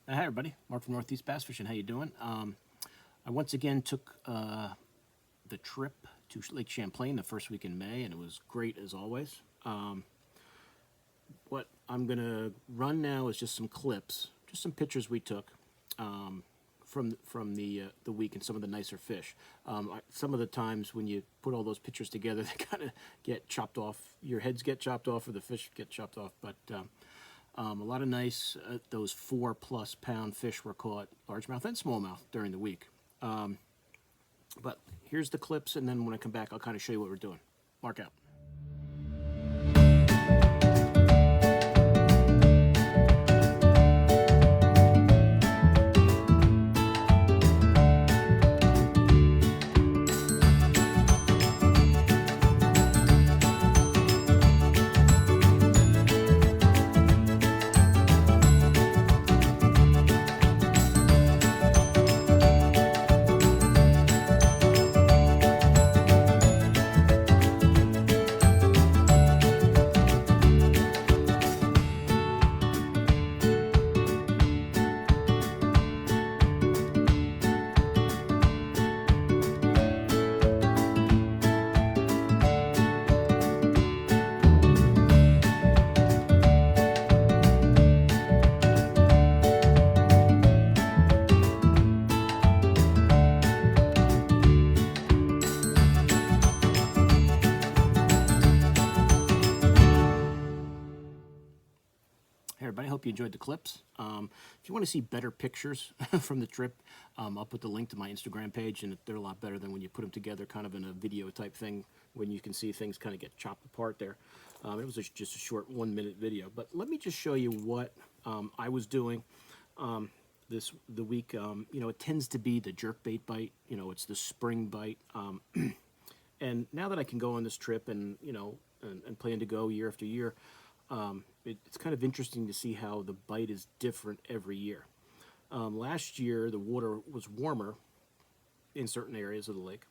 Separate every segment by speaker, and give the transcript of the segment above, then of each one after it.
Speaker 1: Hi everybody, Mark from Northeast Bass Fishing. How you doing? I once again took the trip to Lake Champlain the first week in May, and it was great as always. What I'm gonna run now is just some clips, just some pictures we took from the week and some of the nicer fish. Some of the times when you put all those pictures together, they kind of get chopped off. Your heads get chopped off, or the fish get chopped off, but. A lot of nice, those 4+ pound fish were caught, largemouth and smallmouth, during the week. But here's the clips, and then when I come back, I'll kind of show you what we're doing. Mark out. Hey everybody, hope you enjoyed the clips. If you want to see better pictures from the trip, I'll put the link to my Instagram page, and they're a lot better than when you put them together kind of in a video type thing, when you can see things kind of get chopped apart there. It was just a short 1-minute video, but let me just show you what I was doing the week. It tends to be the jerkbait bite. It's the spring bite. And now that I can go on this trip and plan to go year after year, it's kind of interesting to see how the bite is different every year. Last year, the water was warmer in certain areas of the lake.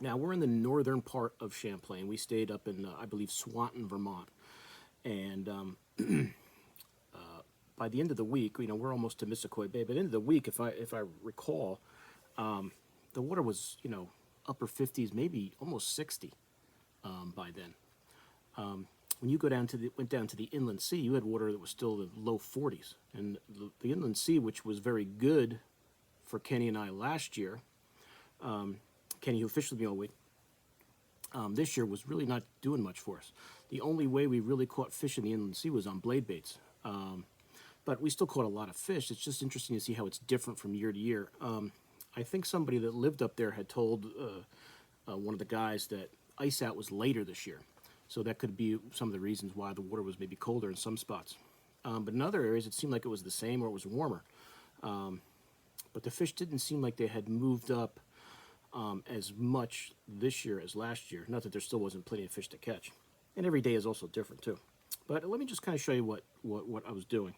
Speaker 1: Now, we're in the northern part of Champlain. We stayed up in, I believe, Swanton, Vermont. And by the end of the week, we're almost to Missisquoi Bay. By the end of the week, if I recall, the water was, upper 50s, maybe almost 60 by then. When you went down to the inland sea, you had water that was still the low 40s. And the inland sea, which was very good for Kenny and I last year, Kenny, who fished with me all week, this year was really not doing much for us. The only way we really caught fish in the inland sea was on blade baits. But we still caught a lot of fish. It's just interesting to see how it's different from year to year. I think somebody that lived up there had told one of the guys that ice out was later this year. So that could be some of the reasons why the water was maybe colder in some spots. But in other areas, it seemed like it was the same or it was warmer. But the fish didn't seem like they had moved up as much this year as last year. Not that there still wasn't plenty of fish to catch. And every day is also different too. But let me just kind of show you what I was doing.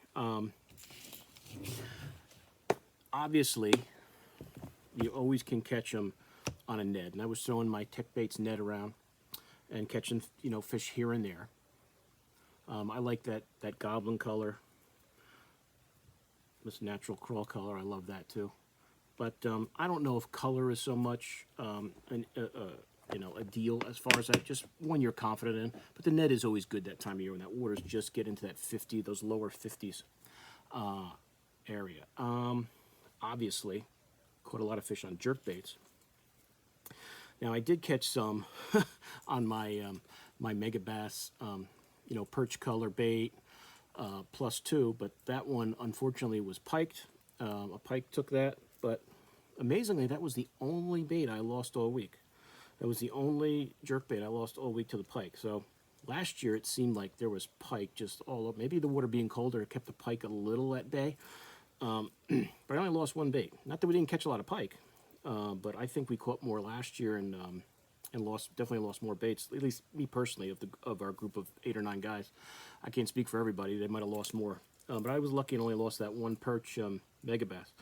Speaker 1: Obviously, you always can catch them on a Ned. And I was throwing my Tech Baits Ned around and catching, fish here and there. I like that goblin color, this natural crawl color. I love that too. But I don't know if color is so much a deal as far as just one you're confident in. But the Ned is always good that time of year when that water's just get into that 50, those lower 50s area. Obviously, caught a lot of fish on jerk baits. Now, I did catch some on my my Mega Bass, perch color bait +2, but that one, unfortunately, was piked. A pike took that, but amazingly, that was the only bait I lost all week. That was the only jerk bait I lost all week to the pike. So last year, it seemed like there was pike just all up. Maybe the water being colder kept the pike a little at bay, but I only lost one bait. Not that we didn't catch a lot of pike. But I think we caught more last year and definitely lost more baits. At least me personally, of our group of 8 or 9 guys. I can't speak for everybody. They might have lost more, but I was lucky and only lost that one perch Mega Bass.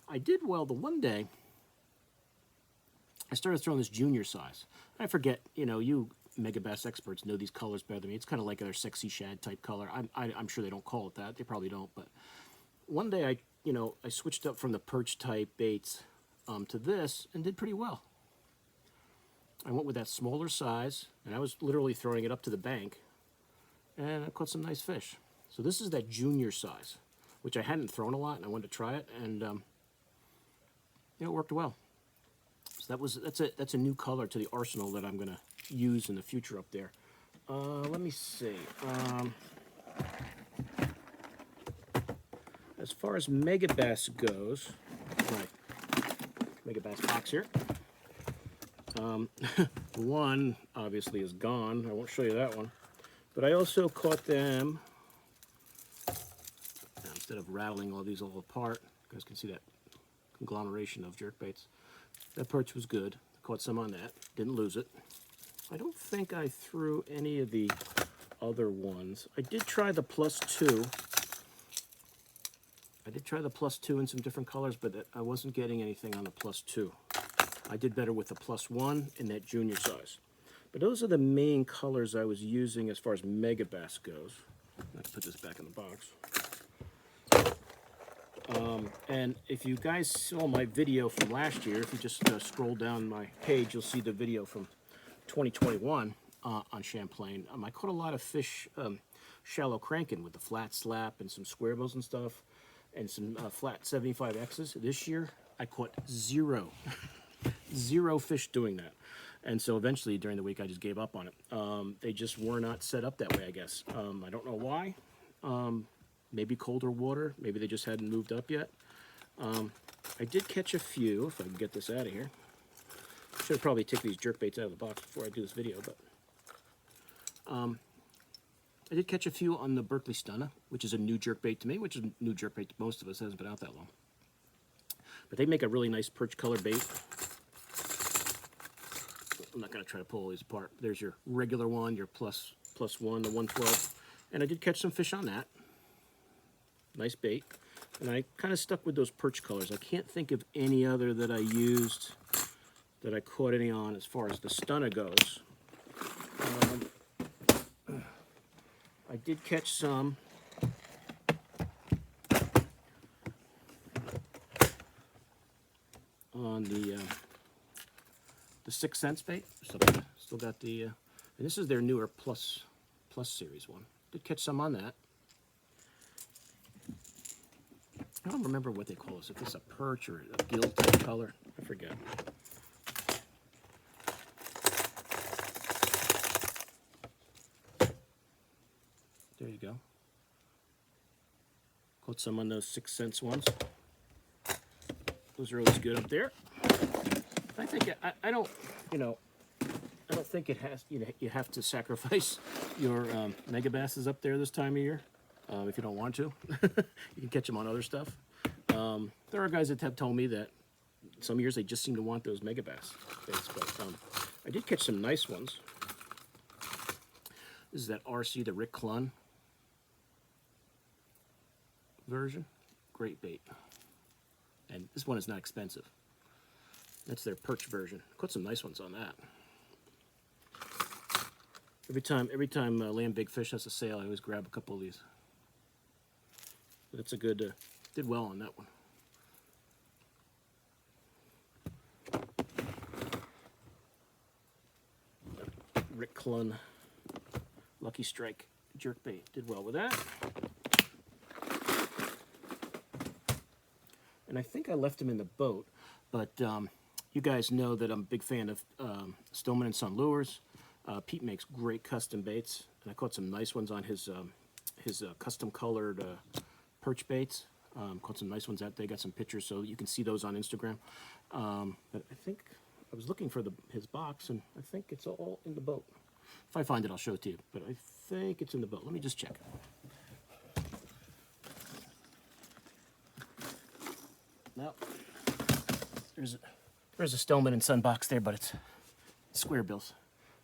Speaker 1: I did well the one day. I started throwing this junior size. I forget, you Mega Bass experts know these colors better than me. It's kind of like their sexy shad type color. I'm sure they don't call it that. They probably don't. But one day you know, I switched up from the perch type baits to this and did pretty well. I went with that smaller size, and I was literally throwing it up to the bank, and I caught some nice fish. So this is that junior size, which I hadn't thrown a lot, and I wanted to try it, and you know, it worked well. So that's a new color to the arsenal that I'm going to use in the future up there. Let me see. As far as megabass goes, my megabass box here. One obviously is gone. I won't show you that one. But I also caught them, now, instead of rattling all these all apart, you guys can see that conglomeration of jerkbaits. That perch was good. Caught some on that. Didn't lose it. I don't think I threw any of the other ones. I did try the +2. I did try the +2 in some different colors, but I wasn't getting anything on the +2. I did better with the +1 in that junior size. But those are the main colors I was using as far as megabass goes. Let's put this back in the box. And if you guys saw my video from last year, if you just scroll down my page, you'll see the video from 2021 on Champlain. I caught a lot of fish shallow cranking with the flat slap and some square bills and stuff, and some flat 75Xs. This year, I caught zero. Zero fish doing that. And so eventually during the week I just gave up on it. They just were not set up that way, I guess. I don't know why. Maybe colder water. Maybe they just hadn't moved up yet. I did catch a few, if I can get this out of here. Should probably take these jerkbaits out of the box before I do this video, but I did catch a few on the Berkeley Stunner, which is a new jerkbait to me, which is a new jerkbait to most of us. It hasn't been out that long. But they make a really nice perch color bait. I'm not going to try to pull all these apart. There's your regular one, your plus one, the 112. And I did catch some fish on that. Nice bait. And I kind of stuck with those perch colors. I can't think of any other that I used that I caught any on as far as the stunner goes. I did catch some on the 6 cents bait. Still got the, and this is their newer plus series one. Did catch some on that. I don't remember what they call this, if it's a perch or a gill type color. I forget. There you go. Caught some on those 6 cents ones. Those are always good up there. I think I don't, you know, I don't think it has, you know, you have to sacrifice your megabasses up there this time of year if you don't want to. You can catch them on other stuff. There are guys that have told me that some years they just seem to want those megabass baits, but I did catch some nice ones. This is that RC, the Rick Clun version. Great bait. And this one is not expensive. That's their perch version. Caught some nice ones on that. Every time Land Big Fish has a sale, I always grab a couple of these. That's a good, did well on that one. Rick Clun Lucky Strike jerkbait, did well with that. And I think I left him in the boat, but you guys know that I'm a big fan of Stillman & Son lures. Pete makes great custom baits, and I caught some nice ones on his custom colored perch baits. Caught some nice ones out there. Got some pictures, so you can see those on Instagram. But I think I was looking for his box, and I think it's all in the boat. If I find it, I'll show it to you, but I think it's in the boat. Let me just check. No, there's a Stillman & Son box there, but it's square bills.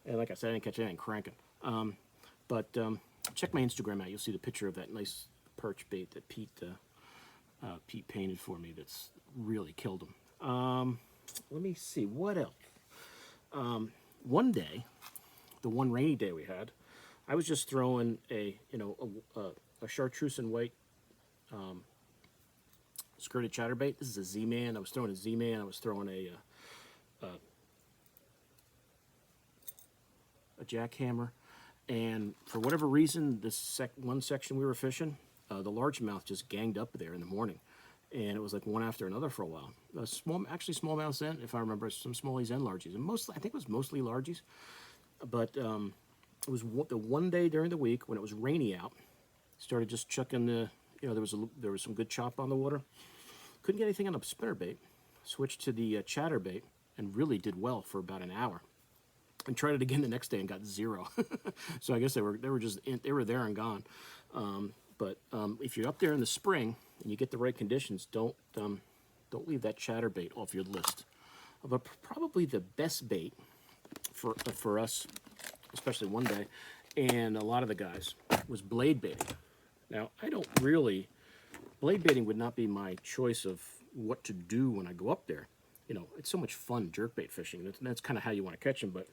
Speaker 1: And like I said, I didn't catch anything cranking. But check my Instagram out. You'll see the picture of that nice perch bait that Pete painted for me. That's really killed him. Let me see what else. One day, the one rainy day we had, I was just throwing a chartreuse and white skirted chatterbait. This is a Z-Man. I was throwing a Z-Man. I was throwing a jackhammer, and for whatever reason, this one section we were fishing, the largemouth just ganged up there in the morning, and it was like one after another for a while. Actually smallmouths then, if I remember, some smallies and largies, and mostly I think it was mostly largies, but it was the one day during the week when it was rainy out. Started just chucking the, there was some good chop on the water. Couldn't get anything on a spinnerbait. Switched to the chatterbait and really did well for about an hour. And tried it again the next day and got 0. So I guess they were there and gone. But if you're up there in the spring and you get the right conditions, don't leave that chatterbait off your list. But probably the best bait for us, especially one day, and a lot of the guys, was blade baiting. Now, blade baiting would not be my choice of what to do when I go up there. It's so much fun jerkbait fishing. That's kind of how you want to catch them. But,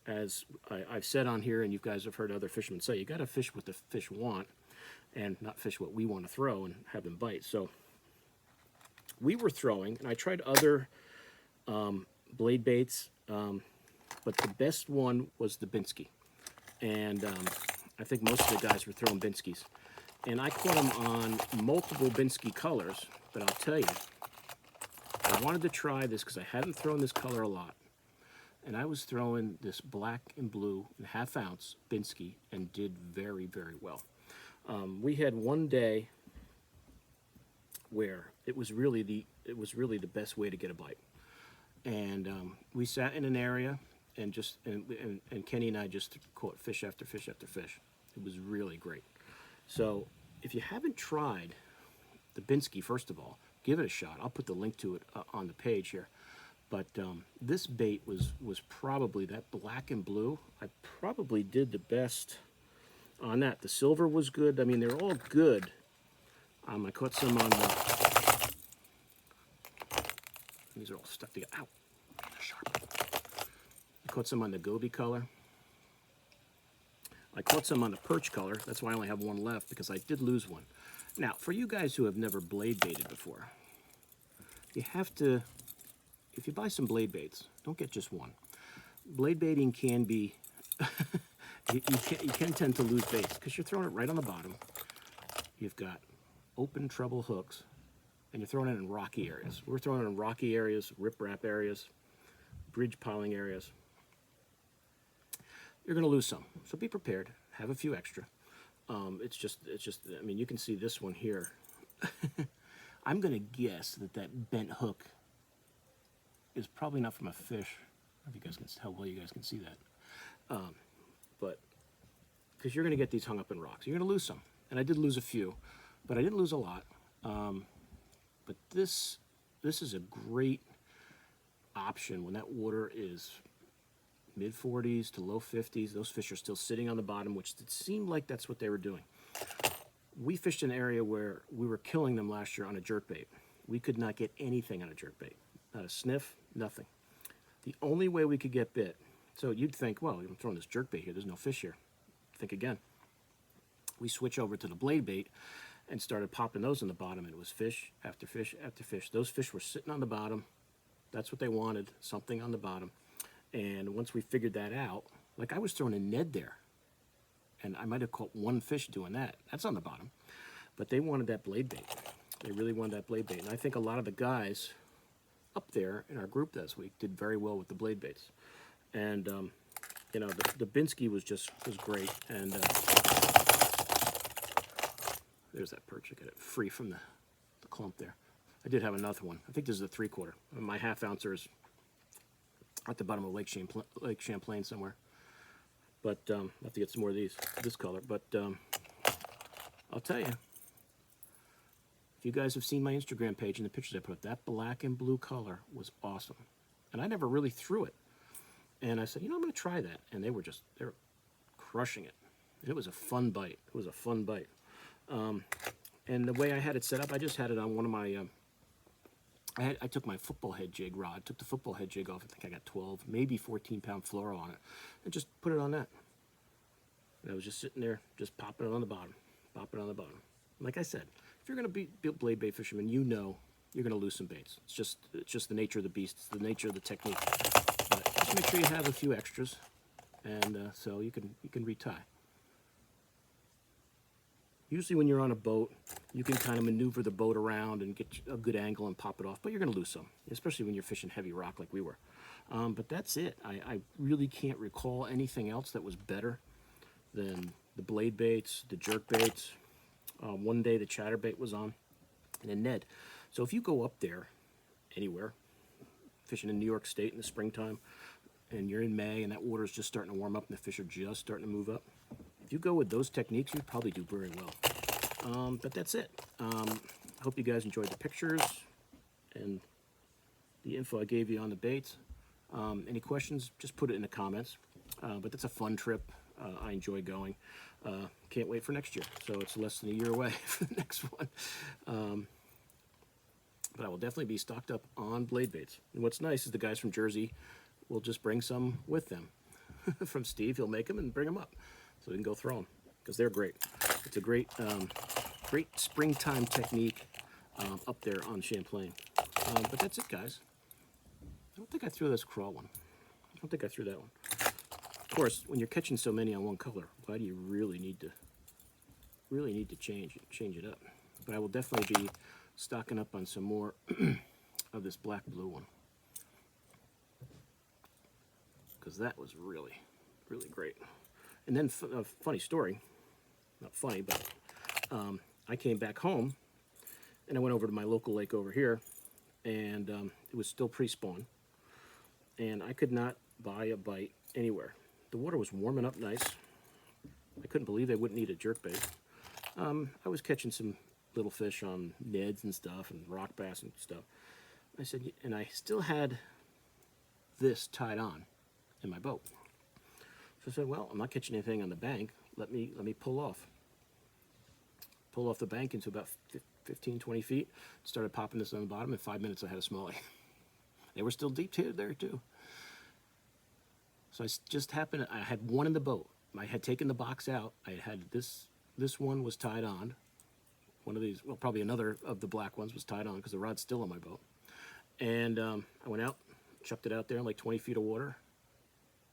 Speaker 1: as I've said on here, and you guys have heard other fishermen say, you got to fish what the fish want and not fish what we want to throw and have them bite. So we were throwing, and I tried other blade baits, but the best one was the Binsky. And I think most of the guys were throwing Binskys. And I caught them on multiple Binsky colors, but I'll tell you, I wanted to try this because I hadn't thrown this color a lot. And I was throwing this black and blue and half-ounce Binsky and did very, very well. We had one day where it was really the best way to get a bite. And we sat in an area and Kenny and I just caught fish after fish after fish. It was really great. So if you haven't tried the Binsky, first of all, give it a shot. I'll put the link to it on the page here. But this bait was probably that black and blue. I probably did the best on that. The silver was good. I mean, they're all good. I caught some on the... These are all stuck together. Ow! They're sharp. I caught some on the goby color. I caught some on the perch color. That's why I only have one left, because I did lose one. Now, for you guys who have never blade baited before, you have to... If you buy some blade baits, don't get just one. Blade baiting can be, you can tend to lose baits because you're throwing it right on the bottom. You've got open treble hooks, and you're throwing it in rocky areas. We're throwing it in rocky areas, riprap areas, bridge piling areas. You're going to lose some, so be prepared. Have a few extra. It's just. I mean, you can see this one here. I'm going to guess that bent hook is probably not from a fish. I don't know if you guys can how well you guys can see that, but because you're going to get these hung up in rocks, you're going to lose some, and I did lose a few, but I didn't lose a lot. But this is a great option when that water is mid 40s to low 50s. Those fish are still sitting on the bottom, which it seemed like that's what they were doing. We fished an area where we were killing them last year on a jerkbait. We could not get anything on a jerkbait. Not a sniff, nothing. The only way we could get bit, so you'd think, well, I'm throwing this jerkbait here, there's no fish here. Think again. We switch over to the blade bait and started popping those in the bottom, and it was fish after fish after fish. Those fish were sitting on the bottom. That's what they wanted, something on the bottom. And once we figured that out, like I was throwing a Ned there, and I might have caught one fish doing that. That's on the bottom. But they wanted that blade bait. They really wanted that blade bait. And I think a lot of the guys up there in our group this week did very well with the blade baits. And, the Binsky was great. And there's that perch. I got it free from the clump there. I did have another one. I think this is a 3/4. My half-ouncer is at the bottom of Lake Champlain somewhere. But I'll have to get some more of this color. But I'll tell you, if you guys have seen my Instagram page and the pictures I put up, that black and blue color was awesome. And I never really threw it. And I said, I'm going to try that. And they were crushing it. And it was a fun bite. It was a fun bite. And the way I had it set up, I just had it on one of my, I took my football head jig rod, took the football head jig off. I think I got 12, maybe 14-pound fluoro on it, and just put it on that. And I was just sitting there, just popping it on the bottom, popping it on the bottom. Like I said, you're going to be blade bait fisherman, you know you're going to lose some baits. It's just the nature of the beast. It's the nature of the technique. But just make sure you have a few extras, and so you can retie. Usually when you're on a boat, you can kind of maneuver the boat around and get a good angle and pop it off, but you're going to lose some, especially when you're fishing heavy rock like we were. But that's it. I really can't recall anything else that was better than the blade baits, the jerk baits. One day the chatterbait was on, and a Ned. So if you go up there anywhere, fishing in New York State in the springtime, and you're in May and that water's just starting to warm up and the fish are just starting to move up, if you go with those techniques, you'd probably do very well. But that's it. I hope you guys enjoyed the pictures and the info I gave you on the baits. Any questions, just put it in the comments. But that's a fun trip. I enjoy going. Can't wait for next year. So it's less than a year away for the next one. But I will definitely be stocked up on blade baits. And what's nice is the guys from Jersey will just bring some with them. From Steve, he'll make them and bring them up, so we can go throw them, because they're great. It's a great, great springtime technique up there on Champlain. But that's it, guys. I don't think I threw this crawl one. I don't think I threw that one. Of course, when you're catching so many on one color, why do you really need to change it up? But I will definitely be stocking up on some more of this black blue one, because that was really, really great. And then a funny story, not funny, but I came back home and I went over to my local lake over here, and it was still pre-spawn, and I could not buy a bite anywhere. The water was warming up nice. I couldn't believe they wouldn't eat a jerkbait. I was catching some little fish on Neds and stuff and rock bass and stuff. I said, and I still had this tied on in my boat. So I said, well, I'm not catching anything on the bank. Let me pull off the bank into about 15, 20 feet. Started popping this on the bottom. In 5 minutes, I had a smallie. They were still deep there too. So just happened. I had one in the boat. I had taken the box out. I had this one was tied on. One of these, well, probably another of the black ones was tied on because the rod's still on my boat. And I went out, chucked it out there in like 20 feet of water,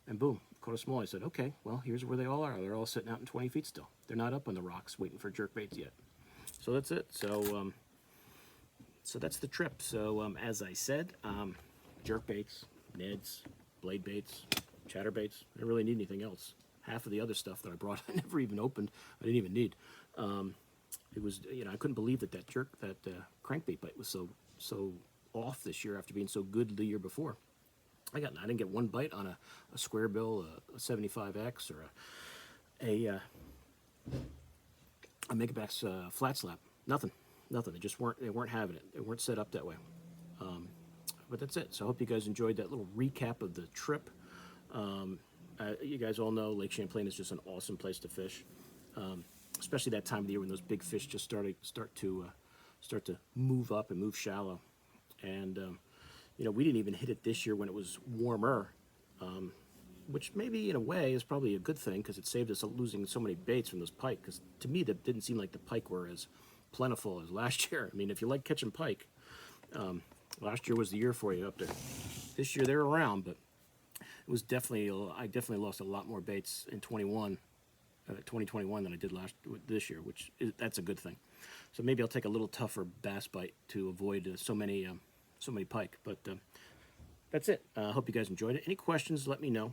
Speaker 1: and boom, caught a small. I said, okay, well, here's where they all are. They're all sitting out in 20 feet still. They're not up on the rocks waiting for jerkbaits yet. So that's it. So so that's the trip. So as I said, jerkbaits, Neds, blade baits, chatterbaits. I didn't really need anything else. Half of the other stuff that I brought, I never even opened. I didn't even need. It was, I couldn't believe that crankbait bite was so off this year after being so good the year before. I didn't get one bite on a square bill, a 75X, or a Megabass flat slap. Nothing. They weren't having it. They weren't set up that way. But that's it. So I hope you guys enjoyed that little recap of the trip. You guys all know Lake Champlain is just an awesome place to fish. Especially that time of the year when those big fish just start to move up and move shallow. And we didn't even hit it this year when it was warmer, which maybe in a way is probably a good thing because it saved us losing so many baits from those pike. Because to me, that didn't seem like the pike were as plentiful as last year. I mean, if you like catching pike, last year was the year for you up there. This year they're around, but it was I definitely lost a lot more baits in 2021 than I did this year, that's a good thing. So maybe I'll take a little tougher bass bite to avoid so many pike. But that's it. I hope you guys enjoyed it. Any questions, let me know.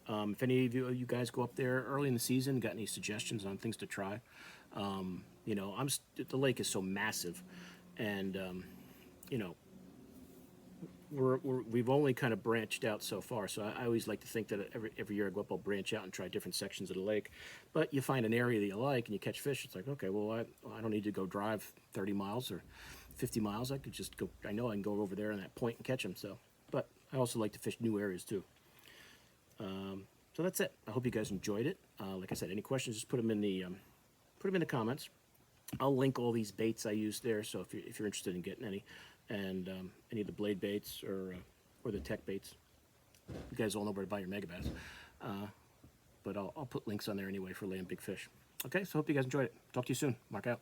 Speaker 1: If any of you guys go up there early in the season, got any suggestions on things to try. The lake is so massive, and we've only kind of branched out so far, so I always like to think that every year I go up, I'll branch out and try different sections of the lake. But you find an area that you like and you catch fish, it's like, okay, well, I don't need to go drive 30 miles or 50 miles. I could just go, I know I can go over there on that point and catch them. So, but I also like to fish new areas too. So that's it. I hope you guys enjoyed it. Like I said, any questions, just put them in the comments. I'll link all these baits I use there, so if you're interested in getting any, and any of the blade baits or the tech baits, you guys all know where to buy your Megabass. But I'll put links on there anyway for laying big fish. Okay, so hope you guys enjoyed it. Talk to you soon. Mark out.